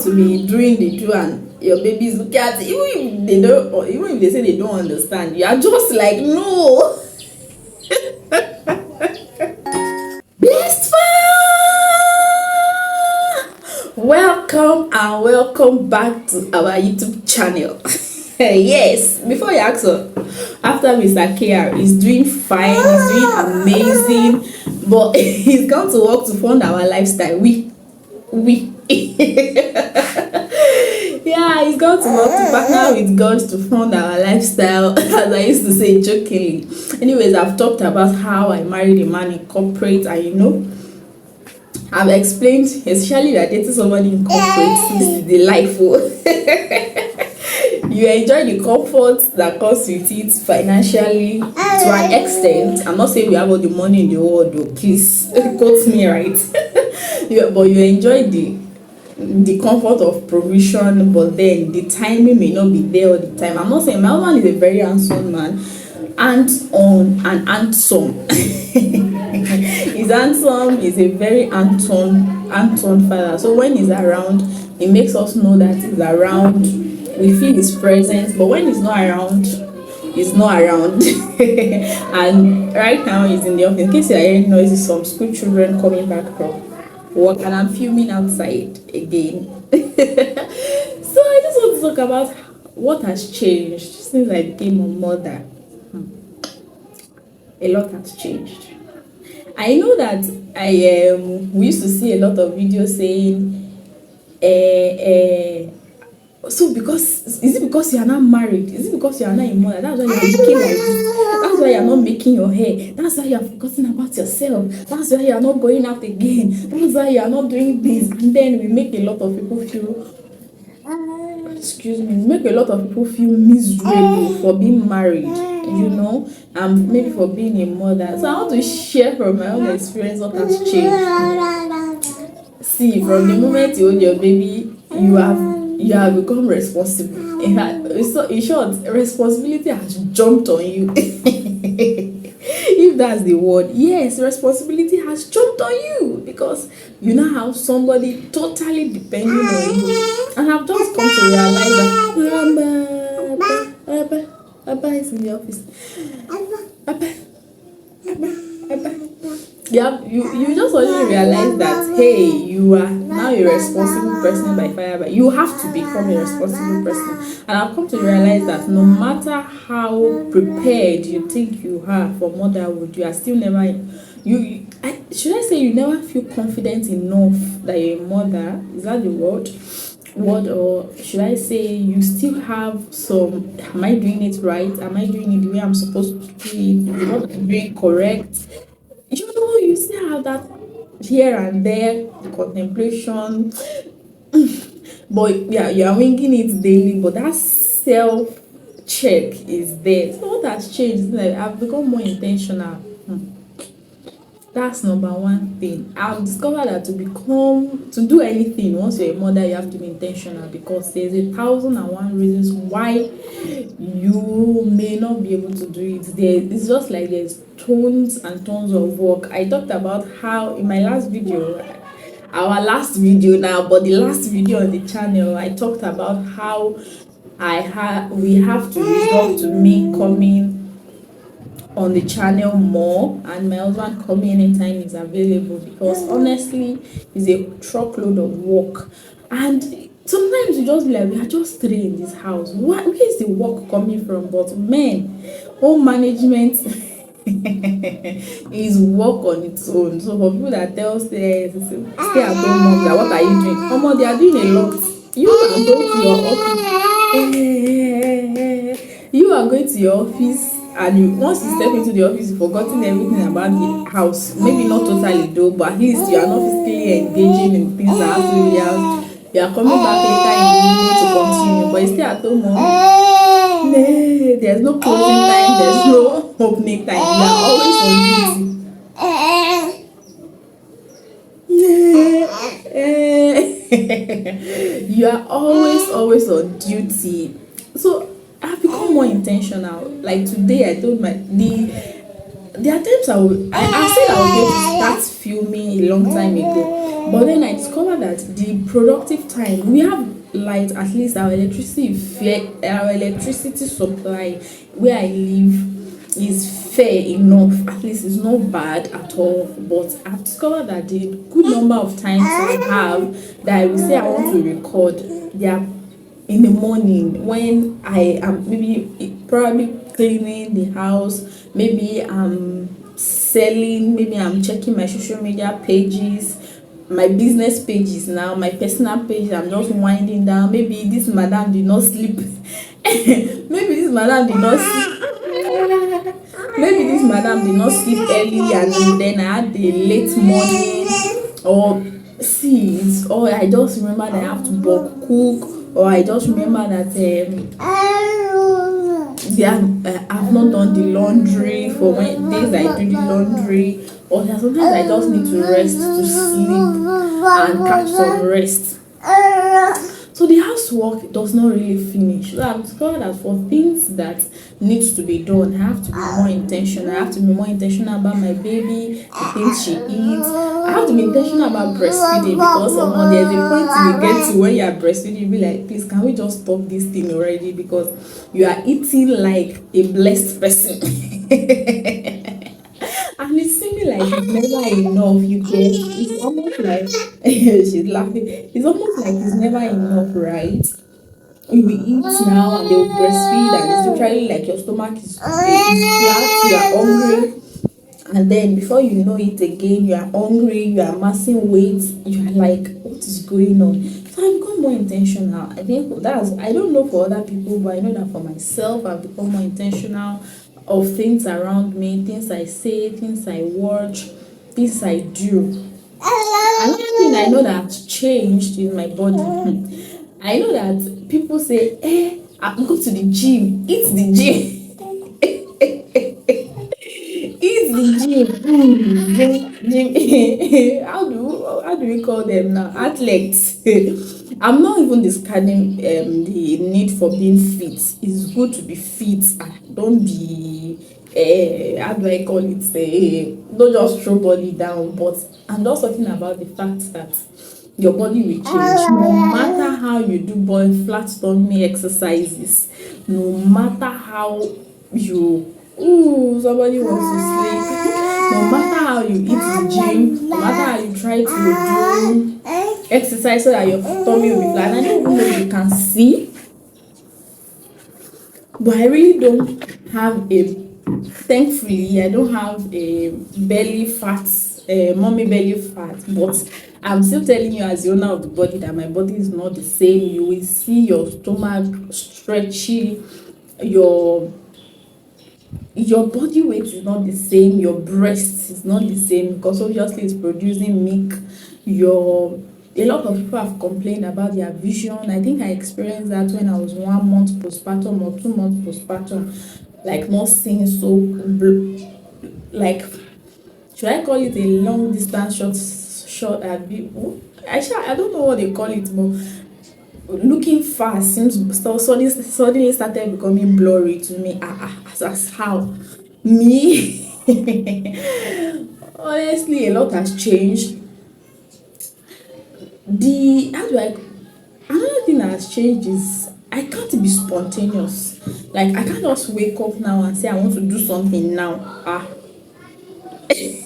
to be doing the do and your babies look at it, even if they don't, or even if they say they don't understand, you are just like, no. Blessed fan! Welcome back to our YouTube channel. Yes, before you ask her, after Mr. KR is doing fine, he's doing amazing, but he's gone to work to fund our lifestyle. We yeah, he's gone to work to partner with God to fund our lifestyle, as I used to say jokingly. Anyways, I've talked about how I married a man in corporate, and I've explained, especially that dating somebody in corporate is the life. You enjoy the comfort that comes with it financially to an extent. I'm not saying we have all the money in the world, though. Please quote me right. But you enjoy the comfort of provision, but then the timing may not be there all the time. I'm not saying my husband is a very handsome man, hands-on and handsome. He's handsome, he's a very handsome father. So when he's around, it makes us know that he's around. We feel his presence, but when he's not around, he's not around. And right now he's in the office. In case you're hearing noises, some school children coming back from work, and I'm filming outside again. So I just want to talk about what has changed since I became a mother. A lot has changed. I know that we used to see a lot of videos saying so is it because you are not married? Is it because you are not a mother? That's why you are looking like this. That's why you are not making your hair. That's why you are forgetting about yourself. That's why you are not going out again. That's why you are not doing this. And then we make a lot of people feel miserable for being married, and maybe for being a mother. So I want to share from my own experience what has changed. See, from the moment you hold your baby, you have become responsible. In short, responsibility has jumped on you. If that's the word, yes, responsibility has jumped on you, because you now have somebody totally depending on you. And I've just come to realize that Abba is in the office. Abba. You just only realize that, hey, you are now a responsible person by fire, but you have to become a responsible person. And I've come to realize that no matter how prepared you think you are for motherhood, you are still never should I say you never feel confident enough that you're a mother? Is that the word? Or should I say you still have some, am I doing it right? Am I doing it the way I'm supposed to do it? Is what I'm doing correct? You still have that here and there, the contemplation. But yeah, you are winging it daily, but that self-check is there. So what has changed is that I've become more intentional. That's number one thing. I've discovered that to do anything, once you're a mother, you have to be intentional, because there's 1,001 reasons why you may not be able to do it. It's just like there's tons and tons of work. I talked about how in my last video, our last video now, but the last video on the channel, I talked about how we have to resort to me coming on the channel more, and my husband coming anytime he's available, because honestly it's a truckload of work. And sometimes you just be like, we are just three in this house, where is the work coming from? But man, home management is work on its own. So for people that tell stay at home moms, like, what are you doing? They are doing a lot. You are going to your office, and once you step into the office, you've forgotten everything about the house. Maybe not totally though, but at least you are not physically engaging in things that have to do with the house. You are coming back later in the evening to continue, but you stay at home. There's no closing time, there's no opening time. You are always on duty. You are always on duty. So I've become more intentional. Like today, I told there are times I said I was going to start filming a long time ago, But then I discovered that the productive time we have light, at least our electricity supply where I live is fair enough. At least it's not bad at all. But I've discovered that the good number of times I have that I will say I want to record, they are in the morning when I am maybe probably cleaning the house, maybe I'm selling, maybe I'm checking my social media pages, my business pages now, my personal pages, I'm just winding down. Maybe this madam did not sleep. maybe this madam did not sleep. Maybe this madam did not sleep early and then I had a late morning or see or I just remember that I have to cook, or I just remember that I've not done the laundry for when days I do the laundry, or that sometimes I just need to rest to sleep and catch some rest. So the housework does not really finish. So I'm discovered that for things that needs to be done, I have to be more intentional. I have to be more intentional about my baby, the things she eats. I have to be intentional about breastfeeding, because there's a point you get to when you are breastfeeding, you be like, please, can we just stop this thing already? Because you are eating like a blessed person. And it seems like it's never enough. You get it's almost like she's laughing. It's almost like it's never enough, right? You will eat now and they'll breastfeed, and it's literally like your stomach is flat, you are hungry, and then before you know it again, you are hungry, you are amassing weight, you are like, what is going on? So I've become more intentional. I think I don't know for other people, but I know that for myself, I've become more intentional of things around me, things I say, things I watch, things I do. Another thing I know that has changed in my body. I know that people say, I go to the gym, eat the gym. Eat the gym. How do we call them now? Athletes. I'm not even discarding the need for being fit. It's good to be fit. Don't be how do I call it? Don't just throw body down. But I'm just talking about the fact that your body will change no matter how you do flat tummy exercises, no matter how you somebody wants to sleep, no matter how you eat the gym, no matter how you try to do exercise so that your tummy will be flat. I don't even know if you can see, but I really don't have thankfully I don't have a belly fat, mommy belly fat, but I'm still telling you as the owner of the body that my body is not the same. You will see your stomach stretchy, your body weight is not the same, your breast is not the same, because obviously it's producing milk. A lot of people have complained about their vision. I think I experienced that when I was 1 month postpartum or 2 months postpartum, like not seeing so like, should I call it a long distance short I don't know what they call it, but looking fast seems suddenly started becoming blurry to me. As how me honestly a lot has changed. Another thing that has changed is I can't be spontaneous. Like, I can't just wake up now and say I want to do something now. Even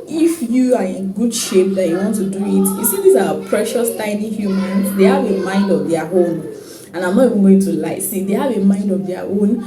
if you are in good shape that you want to do it, you see, these are precious tiny humans. They have a mind of their own, and I'm not even going to lie. See, they have a mind of their own.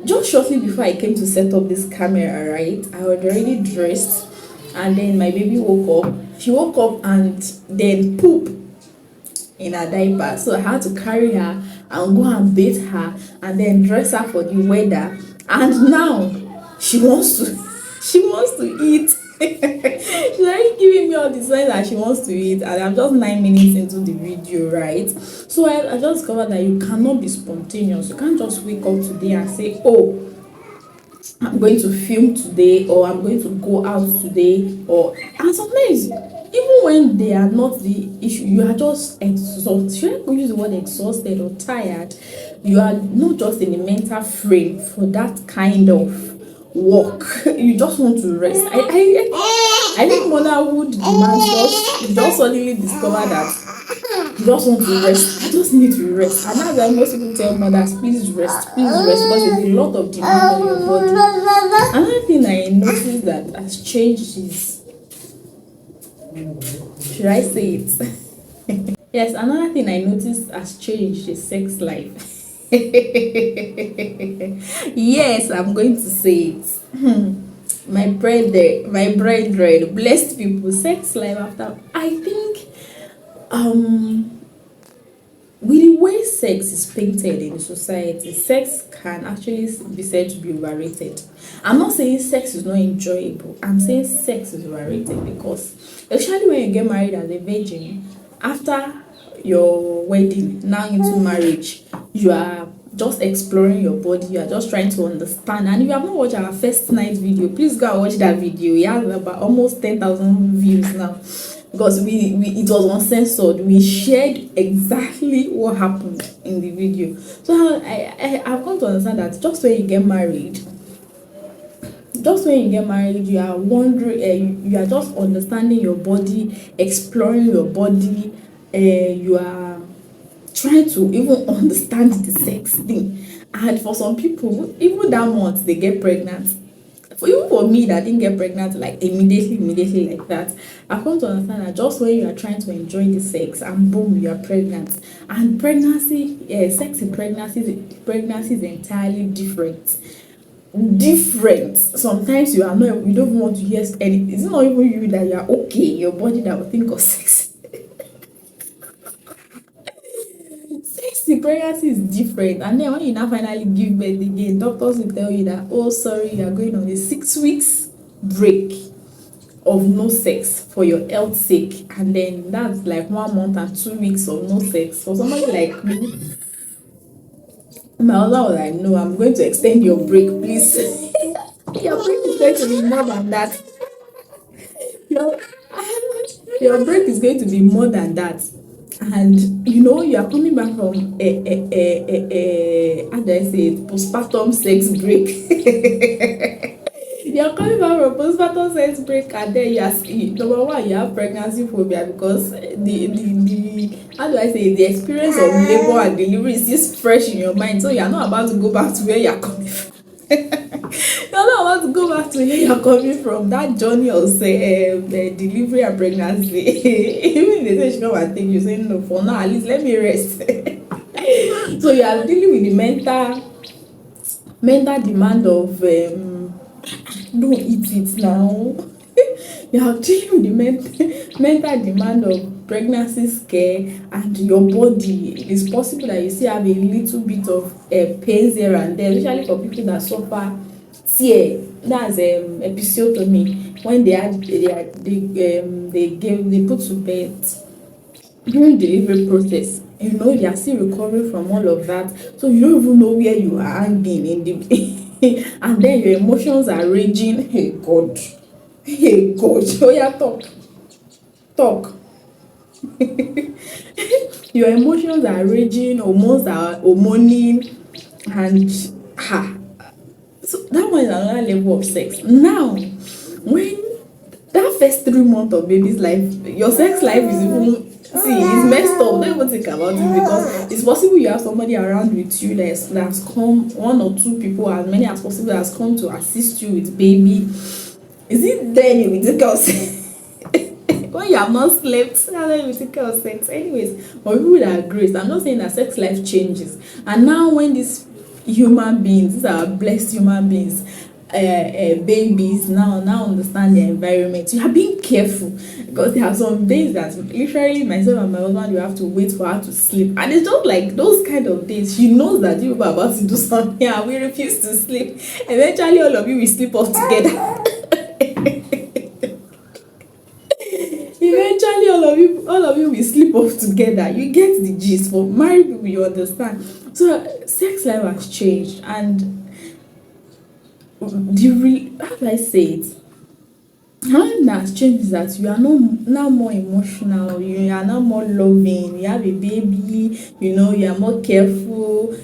Just shortly before I came to set up this camera, right, I was already dressed, and then my baby woke up. She woke up and then poop in her diaper, so I had to carry her and go and bathe her and then dress her for the weather. And now she wants to eat. She's already giving me all the signs that she wants to eat, and I'm just 9 minutes into the video, right? So I just discovered that you cannot be spontaneous. You can't just wake up today and say, oh, I'm going to film today, or I'm going to go out today, and sometimes even when they are not the issue, you are just exhausted. Should I use the word exhausted or tired? You are not just in a mental frame for that kind of work. You just want to rest. I think motherhood demands just you just suddenly discover that you just want to rest. I just need to rest. And that's why most people tell mothers, please rest, because there's a lot of demand on your body. Another thing I noticed that has changed is, should I say it? Yes, another thing I noticed has changed is sex life. Yes, I'm going to say it. My brethren, blessed people, sex life after, I think, with the way sex is painted in society, sex can actually be said to be overrated. I'm not saying sex is not enjoyable. I'm saying sex is overrated because, especially when you get married as a virgin, after your wedding, now into marriage, you are just exploring your body. You are just trying to understand. And if you have not watched our first night video, please go and watch that video. It has about almost 10,000 views now, because we it was uncensored. We shared exactly what happened in the video. So I've come to understand that just when you get married, you are wondering, you are just understanding your body, exploring your body, you are trying to even understand the sex thing. And for some people, even that month they get pregnant. Even for me that didn't get pregnant like immediately like that, I've come to understand that just when you are trying to enjoy the sex and boom, you are pregnant. And pregnancy, sex in pregnancy is entirely different. Sometimes you don't even want to hear anything. It's not even you that you are okay, your body that will think of sex. Sex in pregnancy is different, and then when you now finally give birth again, doctors will tell you that, oh sorry, you are going on a 6 weeks break of no sex for your health sake. And then that's like 1 month and 2 weeks of no sex. For somebody like me, my husband was like, no, I'm going to extend your break, please. Your break is going to be more than that. your, your break is going to be more than that. And you are coming back from how do I say it, postpartum sex break. You're coming back from postpartum sex break, and then number one, you have pregnancy phobia, because the how do I say it, the experience of labor and delivery is still fresh in your mind, so you're not about to go back to where you're coming from. You're not about to go back to where you're coming from. That journey of delivery and pregnancy. Even if they say she come and take you, say no, for now at least let me rest. So you are dealing with the mental demand of don't eat it now. You are dealing with the mental demand of pregnancy scare, and your body. It is possible that you still have a little bit of pains here and there, especially for people that suffer tear. That's episiotomy, when they put to bed during delivery process. They are still recovering from all of that, so you don't even know where you are hanging in the and then your emotions are raging. Hey god, oh yeah, talk. Your emotions are raging, hormones are hormoning, and so that one is another level of sex. Now, when that first 3 months of baby's life, your sex life is even it's messed up. Don't even think about it, because it's possible you have somebody around with you that's come, one or two people, as many as possible, has come to assist you with baby. Is it then you will take out sex? When you have not slept, then you will take out sex. Anyways, for people that are great, I'm not saying that sex life changes. And now when these are blessed human beings, babies now understand their environment, you are being careful, because there are some days that literally myself and my husband, you have to wait for her to sleep, and it's just like those kind of days. She knows that you are about to do something and we refuse to sleep. Eventually all of you will sleep off together. Eventually all of you will sleep off together. You get the gist. For married people, you understand. So sex life has changed, and how do I say it? How that has changed is that you are now more emotional, you are now more loving, you have a baby, you are more careful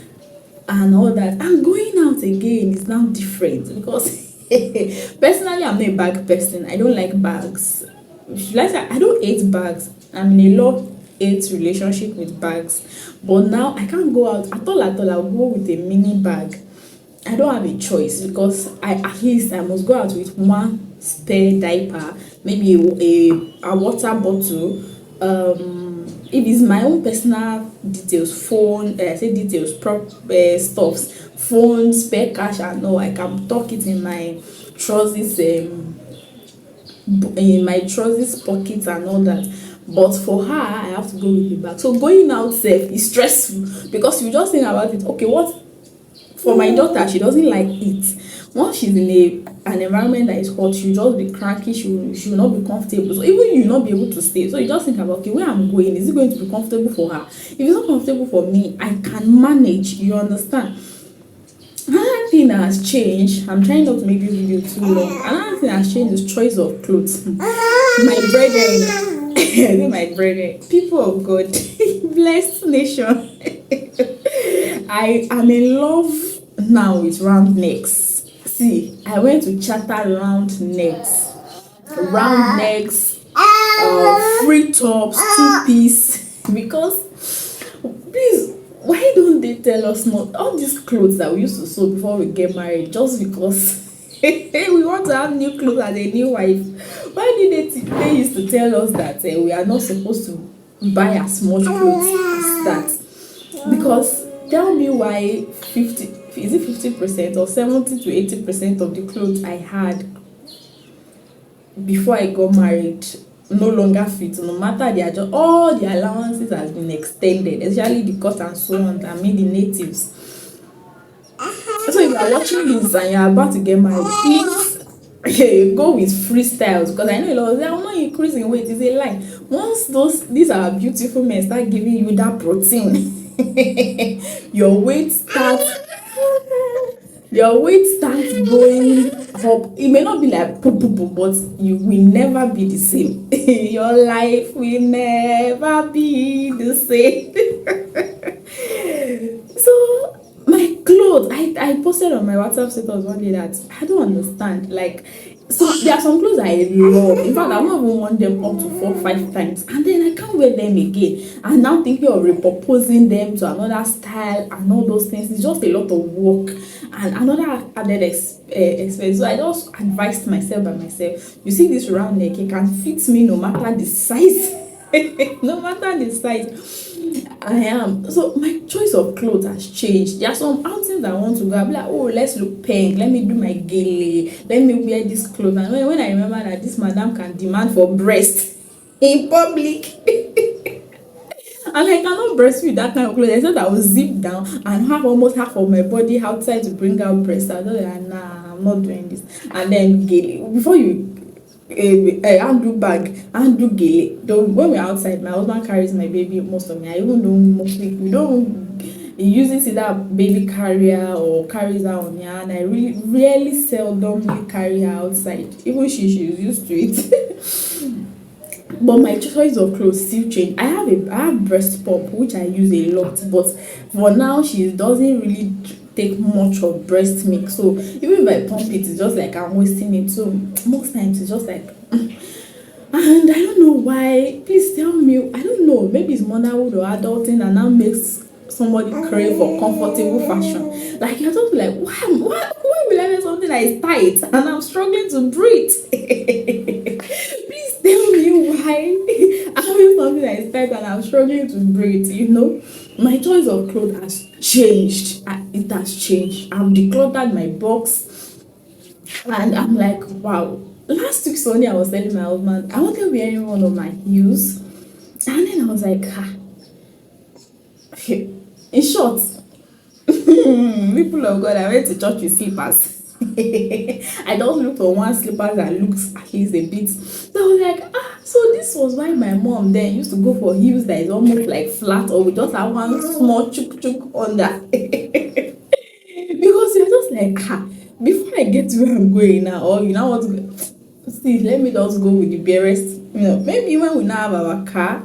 and all that. And going out again is now different, because Personally, I'm not a bag person. I don't like bags. Should I say I don't hate bags. I'm in a love-hate relationship with bags. But now I can't go out at all at all. I'll go with a mini bag. I don't have a choice because I at least I must go out with one spare diaper, maybe a water bottle. If it's my own personal details, phone, I say details, stuffs, phone, spare cash, and all, I can tuck it in my trousers, in my trousers pockets and all that. But for her, I have to go with the bag. So going out safe is stressful because you just think about it. Okay, what for my daughter, she doesn't like it. Once she's in an environment that is hot, she'll just be cranky, she will not be comfortable. So even you will not be able to stay. So you just think about, okay, where I'm going, is it going to be comfortable for her? If it's not comfortable for me, I can manage, you understand? Another thing that has changed, I'm trying not to make this video too long. Another thing that has changed is choice of clothes. My brethren, my brethren, people of God, blessed nation. I am in love now with round necks. See, I went to charter round necks, free tops, two-piece, because please, why don't they tell us not all these clothes that we used to sew before we get married just because we want to have new clothes as a new wife? Why did they used to tell us that we are not supposed to buy as much clothes as that? Because tell me why 50% or 70 to 80% of the clothes I had before I got married no longer fit, no matter they are just all the allowances has been extended, especially the cut and sew on that made the natives. So if you are watching this and you are about to get married, please go with freestyles, because I know a lot of them are not increasing weight. It's a lie. Once these are beautiful men start giving you that protein, your weight starts going up. It may not be like poo poo poo, but you will never be the same. Your life will never be the same. So my clothes, I posted on my WhatsApp status one day that I don't understand. Like, so there are some clothes I love. In fact, I won't even want them up to 4 5 times, and then I can't wear them again. And now thinking of repurposing them to another style and all those things, it's just a lot of work and another added expense. So I just advised myself by myself. You see this round neck, it can fit me no matter the size. No matter the size I am. So my choice of clothes has changed. There are some outings I want to go. I'll be like, oh, let's look pink. Let me do my gele. Let me wear this clothes. And when I remember that this madam can demand for breast in public, and I cannot breastfeed that kind of clothes. I said I will zip down and have almost half of my body outside to bring out breast. I was like, nah, I'm not doing this. And then gele. Before you handle bag, handle gele. When we're outside, my husband carries my baby most of me. I even don't mostly we don't he uses either baby carrier or carries her on her, and I really really seldomly carry her outside. Even she's used to it. But my choice of clothes still change. I have breast pump which I use a lot, but for now she doesn't really take much of breast milk. So even if I pump it, it's just like I'm wasting it. So most times it's just like and I don't know why. Please tell me. I don't know. Maybe it's motherhood or adulting and that makes somebody crave for comfortable fashion. Like you're just like, why will I wear something that is tight and I'm struggling to breathe? Please tell me why I'm wearing something that is tight and I'm struggling to breathe. You know, my choice of clothes has changed. It has changed. I've decluttered my box, and I'm like, wow. Last week Sunday, I was telling my husband I wanted wearing one of my heels, and then I was like, in short, people of God, I went to church with slippers. I just looked for one slipper that looks at least a bit. So I was like, so this was why my mom then used to go for heels that is almost like flat, or we just have one small chuk under. Because you're just like, before I get to where I'm going now, or you know what to go, see, let me just go with the barest. Maybe when we now have our car,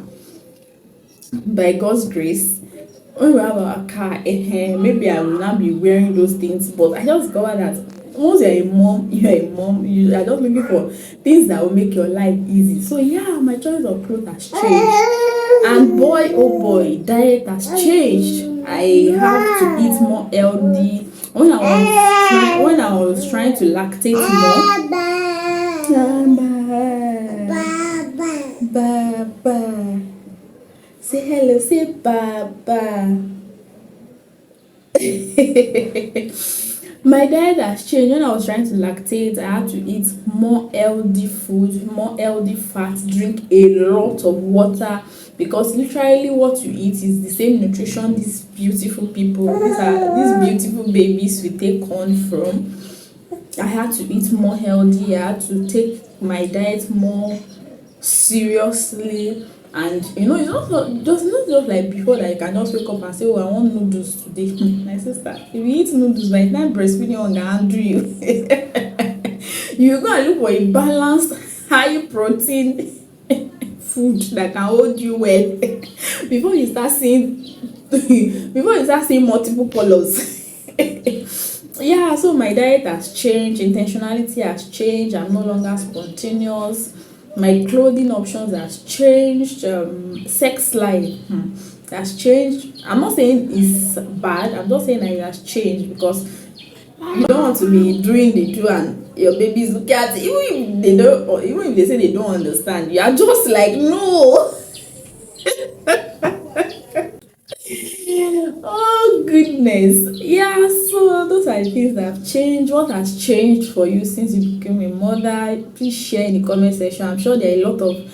by God's grace, when we have our car, maybe I will not be wearing those things. But I just discovered that once you're a mom, you are just looking for things that will make your life easy. So yeah, my choice of clothes has changed, and boy oh boy, diet has changed. I have to eat more healthy. When I was trying to lactate more, Baba, say hello, say Baba. My diet has changed. When I was trying to lactate, I had to eat more healthy food, more healthy fat, drink a lot of water, because literally what you eat is the same nutrition these beautiful people, these beautiful babies we take on from. I had to eat more healthy. I had to take my diet more seriously. And it's not just like before that you can just wake up and say, oh, I want noodles today. My sister, if you eat noodles by the time breastfeeding on handle you, you go and look for a balanced high protein food that can hold you well before you start seeing multiple colors. Yeah, so my diet has changed, intentionality has changed, I'm no longer spontaneous, my clothing options has changed, sex life has changed. I'm not saying it's bad, I'm just saying that it has changed, because you don't want to be doing the do and your babies look at it, even if they don't, or even if they say they don't understand, you are just like, no. Oh goodness. Yeah, so those are the things that have changed. What has changed for you since you became a mother? Please share in the comment section. I'm sure there are a lot of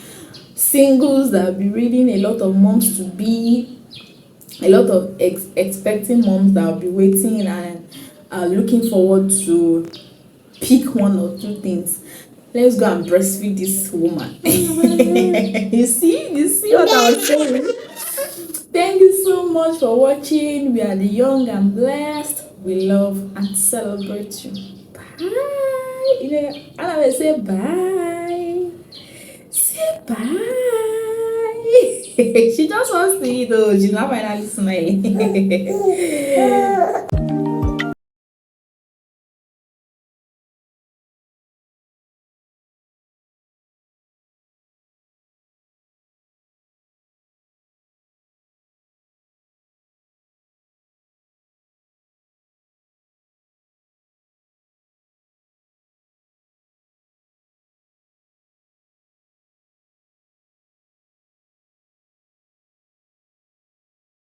singles that will be reading, a lot of moms to be, a lot of expecting moms that will be waiting and are looking forward to pick one or two things. Let's go and breastfeed this woman. You see what I was saying? Thank you so much for watching. We are the young and blessed. We love and celebrate you. Bye. I always say bye. Say bye. She just wants to eat though. She's not finally smiling.